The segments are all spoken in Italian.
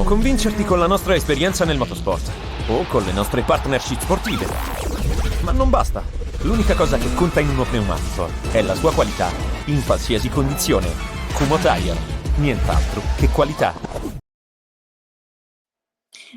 convincerti con la nostra esperienza nel motorsport o con le nostre partnership sportive. Ma non basta. L'unica cosa che conta in uno pneumatico è la sua qualità, in qualsiasi condizione. Kumho Tire, nient'altro che qualità.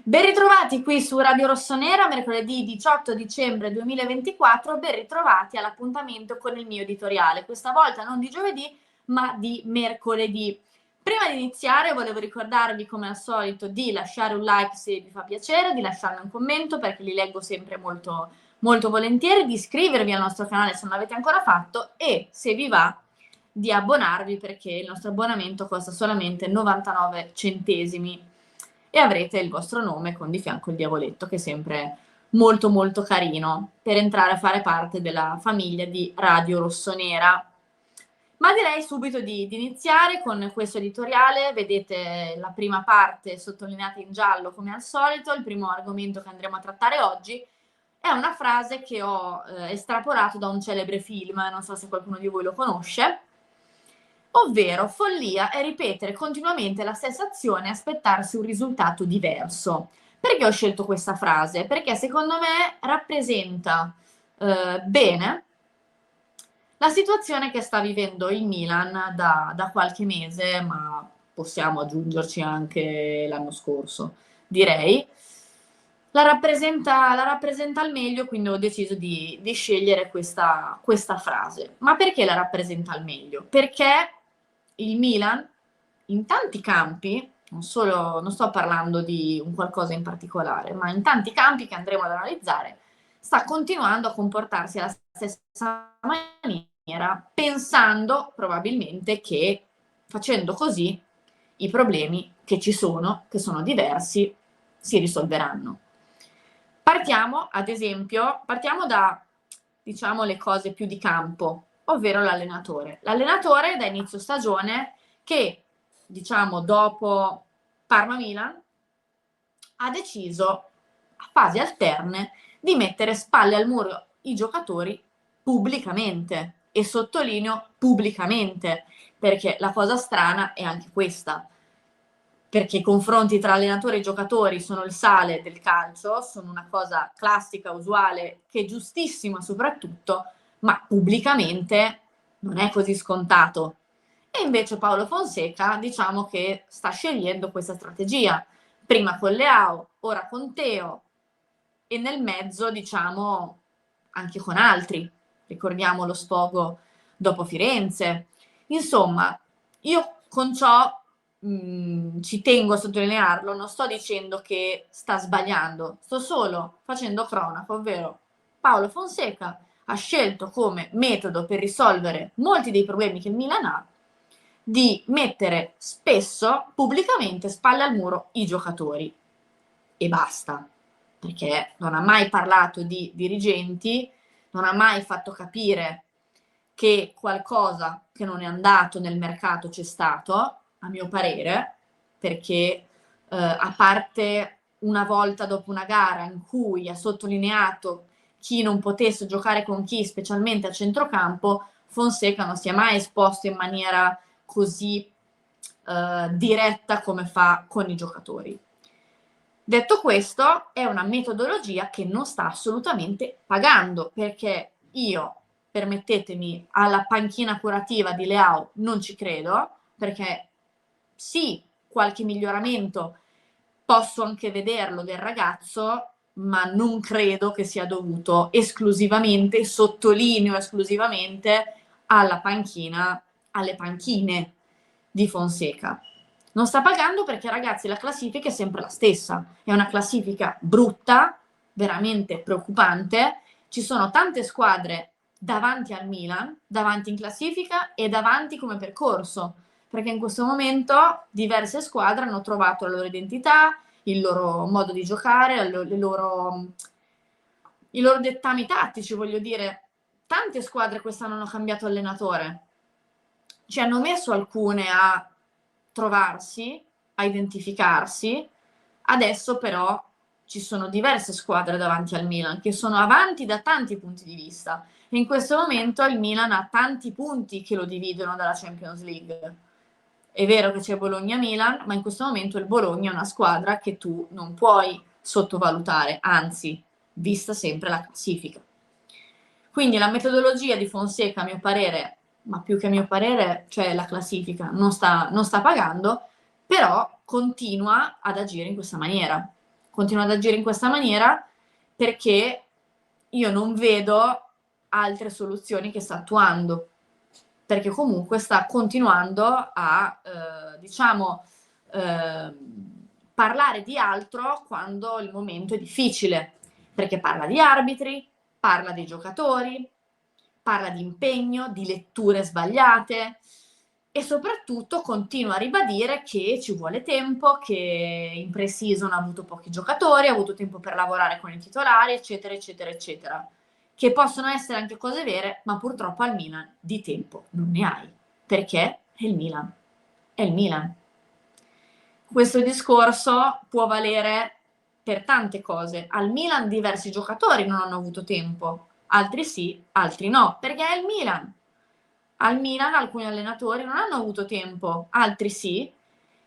Ben ritrovati qui su Radio Rossonera, mercoledì 18 dicembre 2024, ben ritrovati all'appuntamento con il mio editoriale, questa volta non di giovedì ma di mercoledì. Prima di iniziare volevo ricordarvi come al solito di lasciare un like se vi fa piacere, di lasciarmi un commento perché li leggo sempre molto, molto volentieri, di iscrivervi al nostro canale se non l'avete ancora fatto e se vi va di abbonarvi perché il nostro abbonamento costa solamente 99 centesimi e avrete il vostro nome con di fianco il diavoletto che è sempre molto molto carino per entrare a fare parte della famiglia di Radio Rossonera. Ma direi subito di iniziare con questo editoriale. Vedete la prima parte sottolineata in giallo come al solito. Il primo argomento che andremo a trattare oggi è una frase che ho estrapolato da un celebre film, non so se qualcuno di voi lo conosce, ovvero follia è ripetere continuamente la stessa azione e aspettarsi un risultato diverso. Perché ho scelto questa frase? Perché secondo me rappresenta bene la situazione che sta vivendo il Milan da qualche mese, ma possiamo aggiungerci anche l'anno scorso, direi. La rappresenta al meglio, quindi ho deciso di scegliere questa frase. Ma perché la rappresenta al meglio? Perché il Milan, in tanti campi, non sto parlando di un qualcosa in particolare, ma in tanti campi che andremo ad analizzare, sta continuando a comportarsi alla stessa maniera, pensando probabilmente che facendo così i problemi che ci sono, che sono diversi, si risolveranno. Partiamo da, diciamo, le cose più di campo, ovvero l'allenatore. L'allenatore da inizio stagione che, diciamo, dopo Parma-Milan ha deciso a fasi alterne di mettere spalle al muro i giocatori pubblicamente, e sottolineo pubblicamente, perché la cosa strana è anche questa, perché i confronti tra allenatori e giocatori sono il sale del calcio, sono una cosa classica, usuale, che è giustissima soprattutto, ma pubblicamente non è così scontato. E invece Paolo Fonseca, diciamo che sta scegliendo questa strategia, prima con Leao, ora con Teo, e nel mezzo, diciamo, anche con altri. Ricordiamo lo sfogo dopo Firenze. Insomma, io con ciò ci tengo a sottolinearlo, non sto dicendo che sta sbagliando, sto solo facendo cronaca, ovvero Paolo Fonseca ha scelto come metodo per risolvere molti dei problemi che il Milan ha di mettere spesso pubblicamente spalle al muro i giocatori e basta, perché non ha mai parlato di dirigenti, non ha mai fatto capire che qualcosa che non è andato nel mercato c'è stato, a mio parere, perché a parte una volta dopo una gara in cui ha sottolineato chi non potesse giocare con chi, specialmente a centrocampo, Fonseca non si è mai esposto in maniera così diretta come fa con i giocatori. Detto questo, è una metodologia che non sta assolutamente pagando, perché io, permettetemi, alla panchina curativa di Leao non ci credo, perché sì, qualche miglioramento posso anche vederlo del ragazzo, ma non credo che sia dovuto esclusivamente, sottolineo esclusivamente, alla panchina, alle panchine di Fonseca. Non sta pagando perché, ragazzi, la classifica è sempre la stessa, è una classifica brutta, veramente preoccupante, ci sono tante squadre davanti al Milan, davanti in classifica e davanti come percorso, perché in questo momento diverse squadre hanno trovato la loro identità, il loro modo di giocare, i loro dettami tattici, voglio dire. Tante squadre quest'anno hanno cambiato allenatore, ci hanno messo alcune a trovarsi, a identificarsi, adesso però ci sono diverse squadre davanti al Milan che sono avanti da tanti punti di vista e in questo momento il Milan ha tanti punti che lo dividono dalla Champions League è vero che c'è Bologna-Milan, ma in questo momento il Bologna è una squadra che tu non puoi sottovalutare, anzi, vista sempre la classifica. Quindi la metodologia di Fonseca, a mio parere, ma più che a mio parere, cioè la classifica non sta pagando, però continua ad agire in questa maniera. Continua ad agire in questa maniera perché io non vedo altre soluzioni che sta attuando, perché comunque sta continuando a, diciamo, parlare di altro quando il momento è difficile, perché parla di arbitri, parla dei giocatori, parla di impegno, di letture sbagliate e soprattutto continua a ribadire che ci vuole tempo, che in pre-season ha avuto pochi giocatori, ha avuto tempo per lavorare con i titolari, eccetera, eccetera, eccetera. Che possono essere anche cose vere, ma purtroppo al Milan di tempo non ne hai, perché è il Milan. È il Milan. Questo discorso può valere per tante cose. Al Milan diversi giocatori non hanno avuto tempo, altri sì, altri no, perché è il Milan. Al Milan alcuni allenatori non hanno avuto tempo, altri sì.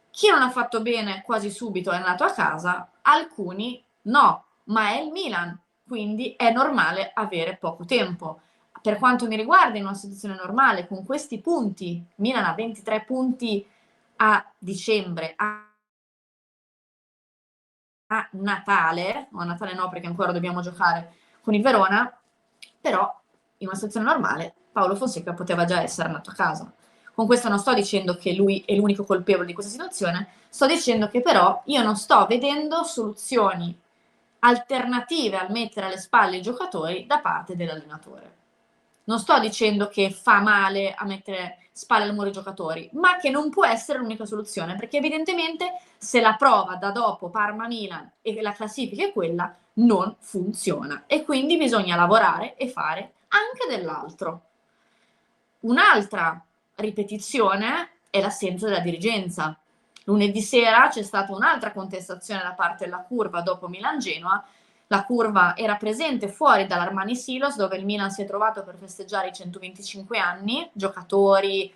Chi non ha fatto bene quasi subito è andato a casa, alcuni no, ma è il Milan, quindi è normale avere poco tempo. Per quanto mi riguarda, in una situazione normale, con questi punti, Milan ha 23 punti a dicembre, a Natale, o a Natale no perché ancora dobbiamo giocare con il Verona, però in una situazione normale Paolo Fonseca poteva già essere andato a casa. Con questo non sto dicendo che lui è l'unico colpevole di questa situazione, sto dicendo che però io non sto vedendo soluzioni alternative al mettere alle spalle i giocatori da parte dell'allenatore. Non sto dicendo che fa male a mettere spalle al muro i giocatori, ma che non può essere l'unica soluzione, perché evidentemente se la prova da dopo Parma-Milan e la classifica è quella, non funziona. E quindi bisogna lavorare e fare anche dell'altro. Un'altra ripetizione è l'assenza della dirigenza. Lunedì sera c'è stata un'altra contestazione da parte della curva dopo Milan-Genoa. La curva era presente fuori dall'Armani Silos, dove il Milan si è trovato per festeggiare i 125 anni, giocatori,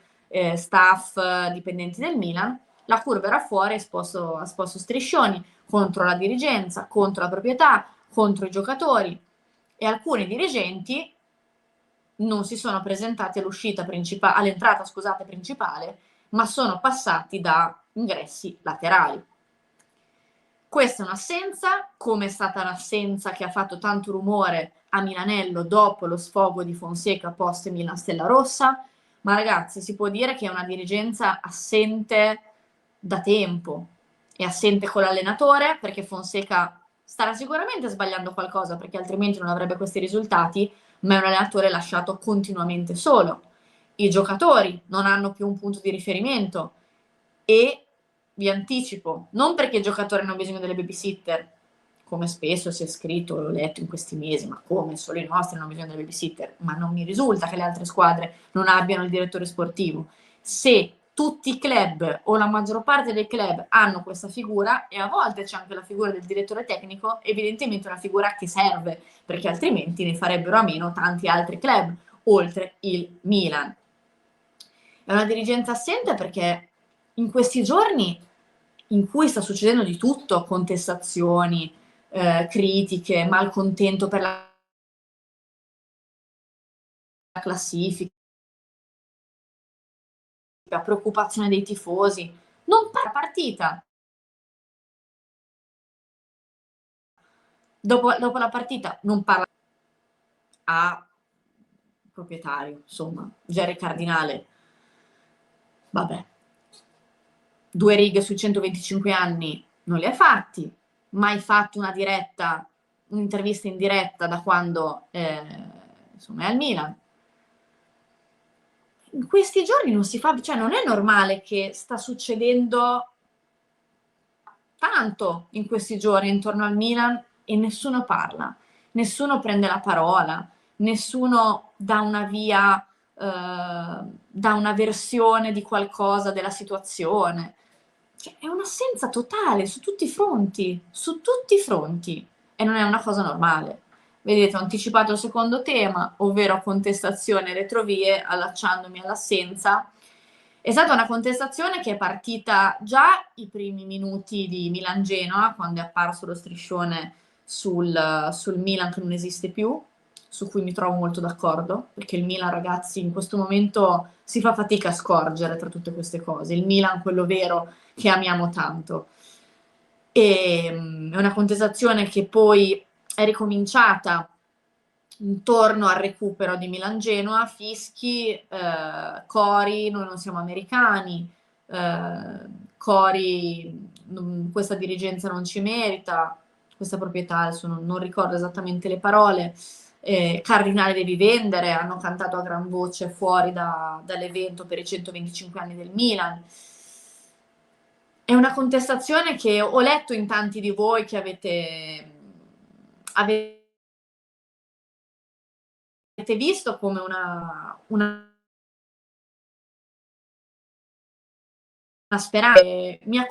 staff, dipendenti del Milan. La curva era fuori, ha esposto striscioni contro la dirigenza, contro la proprietà, contro i giocatori e alcuni dirigenti non si sono presentati all'entrata principale, ma sono passati da ingressi laterali. Questa è un'assenza, come è stata l'assenza che ha fatto tanto rumore a Milanello dopo lo sfogo di Fonseca post Milan Stella Rossa, ma ragazzi si può dire che è una dirigenza assente da tempo, è assente con l'allenatore perché Fonseca starà sicuramente sbagliando qualcosa perché altrimenti non avrebbe questi risultati, ma è un allenatore lasciato continuamente solo. I giocatori non hanno più un punto di riferimento e vi anticipo, non perché i giocatori hanno bisogno delle babysitter, come spesso si è scritto, l'ho letto in questi mesi, ma come solo i nostri hanno bisogno delle babysitter, ma non mi risulta che le altre squadre non abbiano il direttore sportivo. Se tutti i club o la maggior parte dei club hanno questa figura e a volte c'è anche la figura del direttore tecnico, evidentemente è una figura che serve, perché altrimenti ne farebbero a meno tanti altri club, oltre il Milan. È una dirigenza assente perché in questi giorni in cui sta succedendo di tutto, contestazioni, critiche, malcontento per la classifica, preoccupazione dei tifosi, non parla partita. Dopo la partita non parla a proprietario, insomma, Gerry Cardinale. Vabbè. 2 righe sui 125 anni non li ha fatti, mai fatto un'intervista in diretta da quando insomma è al Milan. In questi giorni non si fa, cioè non è normale che sta succedendo tanto in questi giorni intorno al Milan e nessuno parla, nessuno prende la parola, nessuno dà una via, dà una versione di qualcosa della situazione. Cioè, è un'assenza totale su tutti i fronti, e non è una cosa normale. Vedete, ho anticipato il secondo tema, ovvero contestazione e retrovie, allacciandomi all'assenza. È stata una contestazione che è partita già i primi minuti di Milan-Genoa, quando è apparso lo striscione sul Milan che non esiste più, su cui mi trovo molto d'accordo, perché il Milan, ragazzi, in questo momento si fa fatica a scorgere tra tutte queste cose. Il Milan, quello vero, che amiamo tanto. È una contestazione che poi è ricominciata intorno al recupero di Milan-Genoa, fischi, cori, noi non siamo americani, cori, questa dirigenza non ci merita, questa proprietà, adesso non ricordo esattamente le parole, Cardinale devi vendere, hanno cantato a gran voce fuori dall'evento per i 125 anni del Milan. È una contestazione che ho letto in tanti di voi che avete visto come una speranza. Mi ha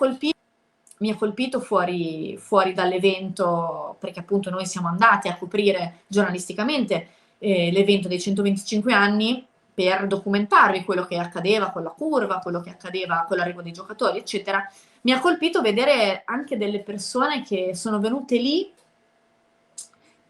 colpito fuori dall'evento, perché appunto noi siamo andati a coprire giornalisticamente l'evento dei 125 anni per documentarvi quello che accadeva con la curva, quello che accadeva con l'arrivo dei giocatori, eccetera. Mi ha colpito vedere anche delle persone che sono venute lì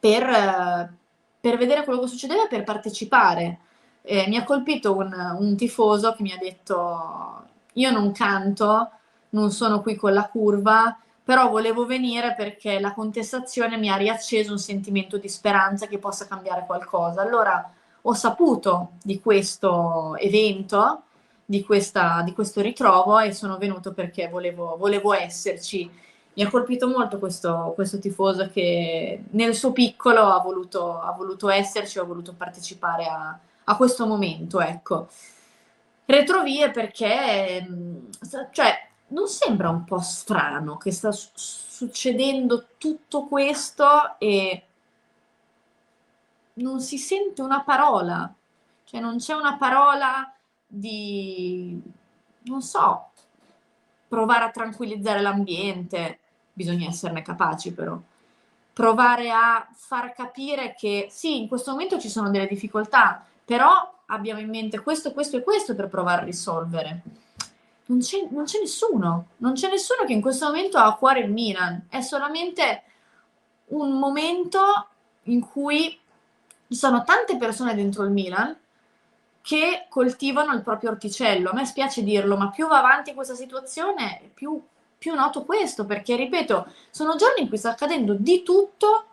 per vedere quello che succedeva e per partecipare. Mi ha colpito un tifoso che mi ha detto: io non canto, non sono qui con la curva, però volevo venire perché la contestazione mi ha riacceso un sentimento di speranza che possa cambiare qualcosa. Allora ho saputo di questo evento, di questo ritrovo, e sono venuto perché volevo esserci. Mi ha colpito molto questo tifoso che nel suo piccolo ha voluto esserci, ha voluto partecipare a questo momento, ecco. Retrovie perché, cioè, non sembra un po' strano che sta succedendo tutto questo e non si sente una parola, cioè non c'è una parola di, non so, provare a tranquillizzare l'ambiente, bisogna esserne capaci però. Provare a far capire che sì, in questo momento ci sono delle difficoltà, però abbiamo in mente questo, questo e questo per provare a risolvere. Non c'è nessuno, non c'è nessuno che in questo momento ha a cuore il Milan, è solamente un momento in cui ci sono tante persone dentro il Milan che coltivano il proprio orticello. A me spiace dirlo, ma più va avanti questa situazione, più noto questo, perché ripeto, sono giorni in cui sta accadendo di tutto.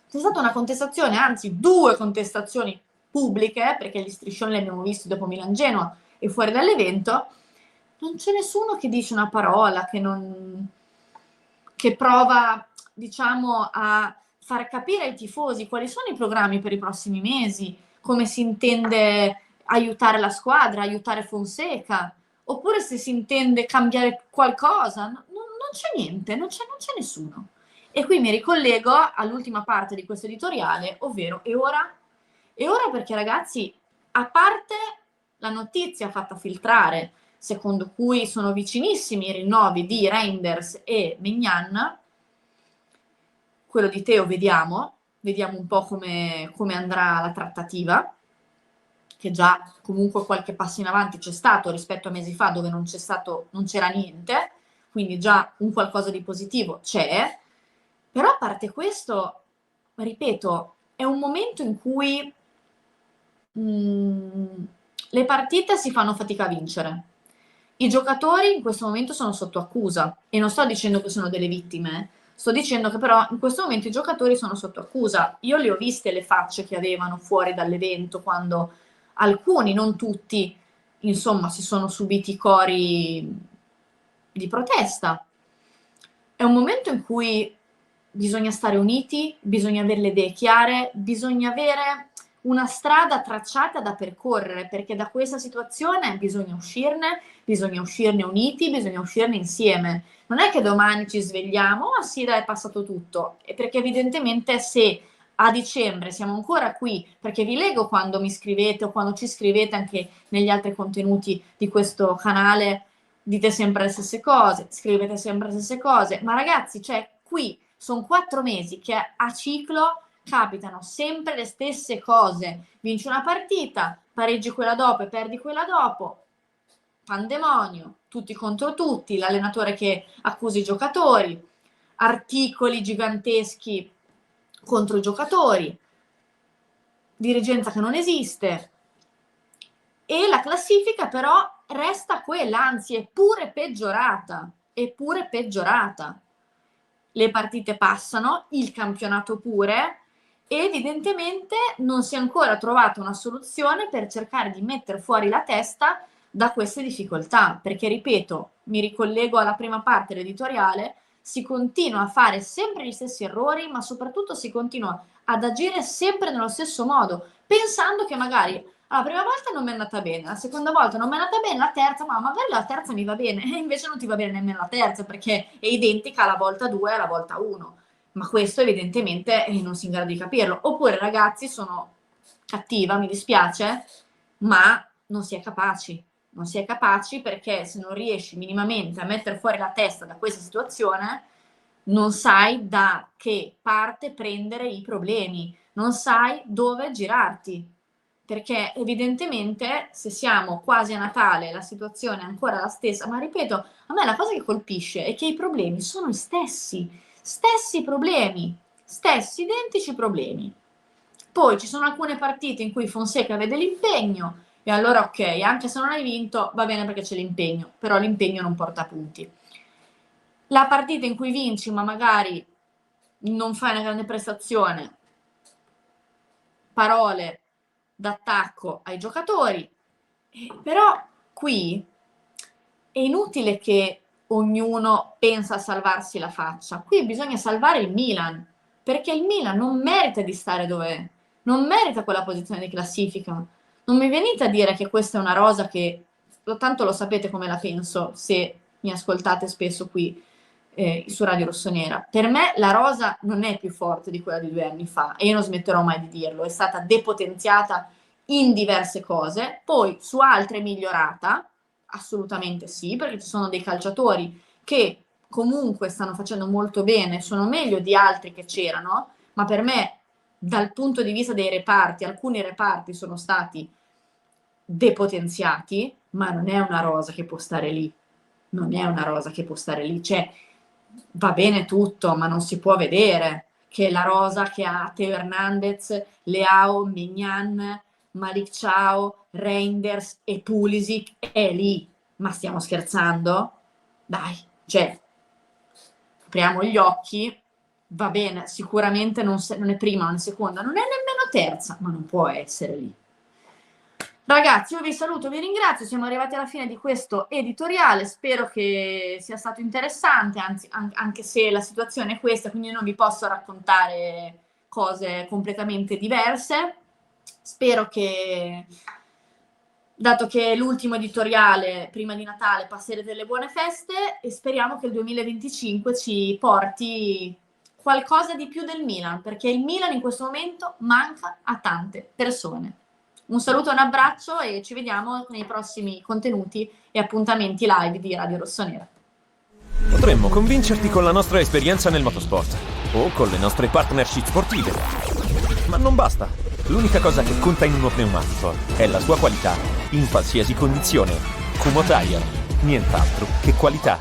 C'è stata una contestazione, anzi 2 contestazioni pubbliche, perché gli striscioni li abbiamo visti dopo Milan-Genoa e fuori dall'evento. Non c'è nessuno che dice una parola, che prova, diciamo, a far capire ai tifosi quali sono i programmi per i prossimi mesi, come si intende aiutare la squadra, aiutare Fonseca, oppure se si intende cambiare qualcosa. Non c'è niente, non c'è nessuno. E qui mi ricollego all'ultima parte di questo editoriale, ovvero e ora? E ora perché, ragazzi, a parte la notizia fatta filtrare, secondo cui sono vicinissimi i rinnovi di Reinders e Maignan, quello di Teo vediamo un po' come andrà la trattativa, che già comunque qualche passo in avanti c'è stato rispetto a mesi fa dove non c'era niente, quindi già un qualcosa di positivo c'è. Però a parte questo, ripeto, è un momento in cui le partite si fanno fatica a vincere. I giocatori in questo momento sono sotto accusa e non sto dicendo che sono delle vittime, sto dicendo che però in questo momento i giocatori sono sotto accusa. Io le ho viste le facce che avevano fuori dall'evento quando alcuni, non tutti, insomma, si sono subiti cori di protesta. È un momento in cui bisogna stare uniti, bisogna avere le idee chiare, bisogna avere una strada tracciata da percorrere, perché da questa situazione bisogna uscirne uniti, bisogna uscirne insieme. Non è che domani ci svegliamo, ah sì, dai, è passato tutto, è perché evidentemente se a dicembre siamo ancora qui, perché vi leggo quando mi scrivete o quando ci scrivete anche negli altri contenuti di questo canale, dite sempre le stesse cose, scrivete sempre le stesse cose, ma ragazzi, cioè qui sono 4 mesi che a ciclo capitano sempre le stesse cose. Vinci una partita, pareggi quella dopo e perdi quella dopo. pandemonio, tutti contro tutti, l'allenatore che accusa i giocatori, articoli giganteschi contro i giocatori, dirigenza che non esiste, e la classifica però resta quella, anzi è pure peggiorata, Le partite passano, il campionato pure, e evidentemente non si è ancora trovata una soluzione per cercare di mettere fuori la testa da queste difficoltà, perché ripeto, mi ricollego alla prima parte dell'editoriale, si continua a fare sempre gli stessi errori, ma soprattutto si continua ad agire sempre nello stesso modo, pensando che magari la prima volta non mi è andata bene, la seconda volta non mi è andata bene, la terza, ma magari la terza mi va bene, e invece non ti va bene nemmeno la terza, perché è identica alla volta 2 e alla volta 1. Ma questo evidentemente non si è in grado di capirlo. Oppure ragazzi, sono cattiva, mi dispiace, ma non si è capaci. Non si è capaci perché se non riesci minimamente a mettere fuori la testa da questa situazione, non sai da che parte prendere i problemi, non sai dove girarti. Perché evidentemente se siamo quasi a Natale, la situazione è ancora la stessa, ma ripeto, a me la cosa che colpisce è che i problemi sono gli stessi problemi, stessi identici problemi. Poi ci sono alcune partite in cui Fonseca vede l'impegno e allora ok, anche se non hai vinto va bene perché c'è l'impegno, però l'impegno non porta punti. La partita in cui vinci ma magari non fai una grande prestazione, parole d'attacco ai giocatori, però qui è inutile che ognuno pensa a salvarsi la faccia, qui bisogna salvare il Milan, perché il Milan non merita di stare dove è, non merita quella posizione di classifica. Non mi venite a dire che questa è una rosa che, tanto lo sapete come la penso se mi ascoltate spesso qui su Radio Rossonera. Per me la rosa non è più forte di quella di 2 anni fa e io non smetterò mai di dirlo, è stata depotenziata in diverse cose, poi su altre migliorata, assolutamente sì, perché ci sono dei calciatori che comunque stanno facendo molto bene, sono meglio di altri che c'erano, ma per me dal punto di vista dei reparti, alcuni reparti sono stati depotenziati, ma non è una rosa che può stare lì, non è una rosa che può stare lì, cioè va bene tutto, ma non si può vedere che la rosa che ha Teo Hernandez, Leao, Mignan, Malik Ciao, Reinders e Pulisic è lì. Ma stiamo scherzando? Dai, cioè, apriamo gli occhi, va bene, sicuramente non è prima, non è seconda, non è nemmeno terza, ma non può essere lì. Ragazzi, io vi saluto, vi ringrazio, siamo arrivati alla fine di questo editoriale, spero che sia stato interessante, anzi, anche se la situazione è questa, quindi non vi posso raccontare cose completamente diverse. Spero che, dato che è l'ultimo editoriale prima di Natale, passerete delle buone feste e speriamo che il 2025 ci porti qualcosa di più del Milan, perché il Milan in questo momento manca a tante persone. Un saluto e un abbraccio e ci vediamo nei prossimi contenuti e appuntamenti live di Radio Rossonera. Potremmo convincerti con la nostra esperienza nel motorsport o con le nostre partnership sportive. Ma non basta. L'unica cosa che conta in uno pneumatico è la sua qualità in qualsiasi condizione. Kumho Tire, nient'altro che qualità.